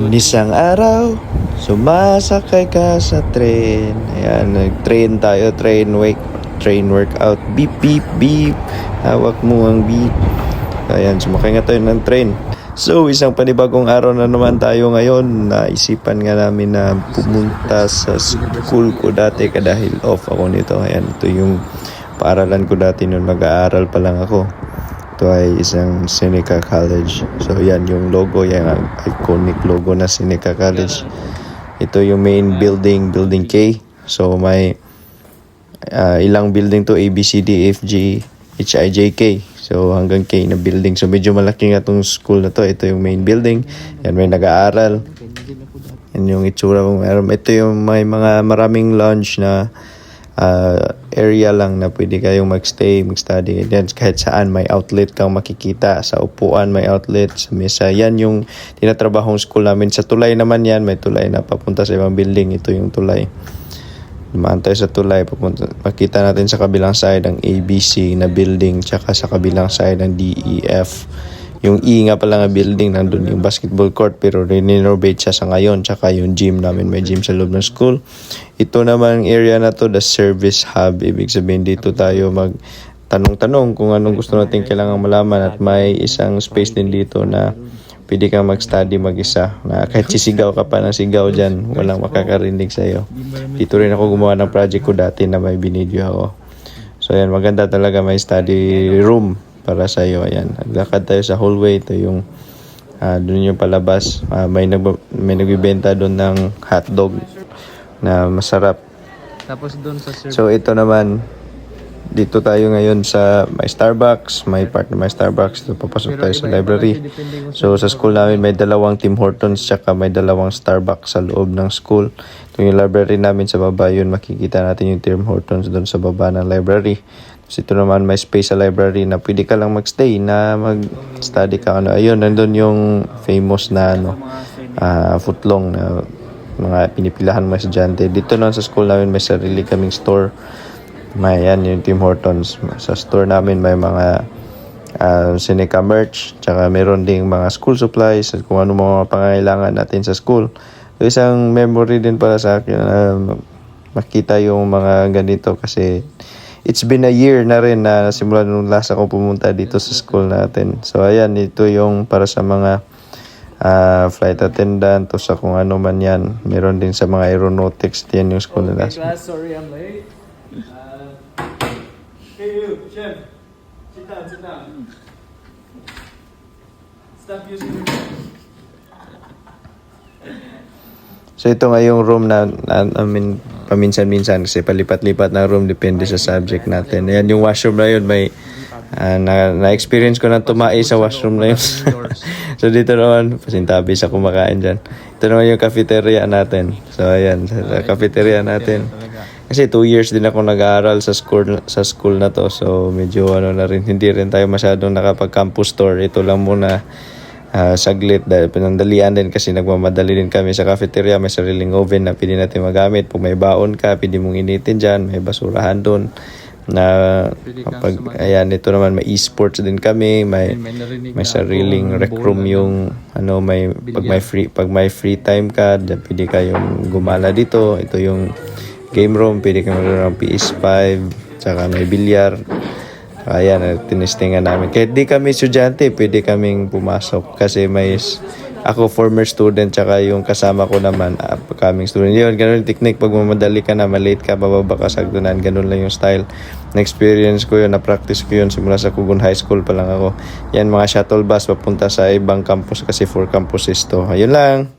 Isang araw, sumasakay ka sa train. Ayan, nag-train tayo, train workout. Beep, beep, beep. Hawak mo ang beep. Ayan, sumakay nga tayo ng train. So, isang panibagong araw na naman tayo ngayon. Naisipan nga namin na pumunta sa school ko dati dahil off ako nito. Ayan, ito yung paaralan ko dati noon, mag-aaral pa lang ako. Ito ay isang Seneca College. So yan yung logo, yung iconic logo na Seneca College. Ito yung main building, building K. So may ilang building to, A, B, C, D, F, G, H, I, J, K. So hanggang K na building. So medyo malaki nga itong school na to. Ito yung main building. Yan, may nag-aaral. Yan yung itsura. Ito yung may mga maraming lounge na area lang na pwede kayong magstay, mag-study. Yan, kahit saan may outlet kang makikita. Sa upuan may outlet, sa mesa. Yan yung tinatrabahong school namin. Sa tulay naman yan, may tulay na papunta sa ibang building. Ito yung tulay. Dumaan tayo sa tulay, makita natin sa kabilang side ang ABC na building, tsaka sa kabilang side ang DEF. Yung E nga pala nga building, nandun yung basketball court, pero renovate siya sa ngayon. Tsaka yung gym namin, may gym sa loob ng school. Ito naman area na to, the service hub. Ibig sabihin dito tayo magtanong-tanong kung anong gusto natin kailangan malaman. At may isang space din dito na pwede kang mag-study mag-isa. Na kahit sisigaw ka pa ng sigaw dyan, walang makakarinig sa'yo. Dito rin ako gumawa ng project ko dati na may binidyo ako. So yan, maganda talaga, may study room para sa iyo. Ayan, naglakad tayo sa hallway. Ito yung doon yung palabas. May nagbibenta doon ng hotdog na masarap. Tapos doon sa service. So ito naman, dito tayo ngayon sa may Starbucks, may part na may Starbucks. Ito, papasok tayo sa library. So sa school namin may dalawang Tim Hortons tsaka may dalawang Starbucks sa loob ng school. Ito yung library namin sa baba, yun makikita natin yung Tim Hortons doon sa baba ng library. So ito naman may space sa library na pwede ka lang magstay na mag-study ka. Ayun, nandun yung famous na footlong na mga pinipilahan mga estudyante. Dito naman sa school namin may sarili kaming store. May yan yung Tim Hortons. Sa store namin may mga Seneca merch, tsaka meron ding mga school supplies at kung ano mga pangangailangan natin sa school. So, isang memory din para sa akin makita yung mga ganito kasi it's been a year na rin na simula nung last ako pumunta dito sa school natin. So ayan, ito yung para sa mga flight attendant o sa kung ano man yan. Meron din sa mga aeronautics. Yan yung school nila. Class, sorry I'm late. Hey you, chef. Sit down. Stop using your phone. So ito nga yung room na paminsan-minsan kasi palipat-lipat na room depende sa subject natin. Ayan yung washroom na yun, may na-experience ko na tumae sa washroom na yun. So dito naman, pasintabi sa kumakain dyan. Ito naman yung cafeteria natin. So ayan, sa cafeteria natin. Kasi 2 years din ako nag-aaral sa school na to. So medyo na rin, hindi rin tayo masyadong nakapag-campus tour. Ito lang muna saglit dahil pinandalian din kasi nagmamadali din kami sa cafeteria. May sariling oven na pwede natin magamit. Kung may baon ka, pwede mong initin dyan. May basurahan doon na ayan, ito naman may esports din kami. May sariling rec room yung pag may free time ka, pwede kayong gumala dito. Ito yung game room, pwede kang magkaroon ng PS5, tsaka may bilyar. Ayan, tinestingan namin. Kahit di kami estudyante, pwede kaming pumasok. Kasi ako former student, tsaka yung kasama ko naman, upcoming student. Yun, ganun yung technique. Pag mamadali ka na, malate ka, bababa ka sa hagdanan. Ganun lang yung style. Na-experience ko yun, na-practice ko yun simula sa Kugon High School pa lang ako. Yan, mga shuttle bus papunta sa ibang campus kasi 4 campuses to. Ayun lang.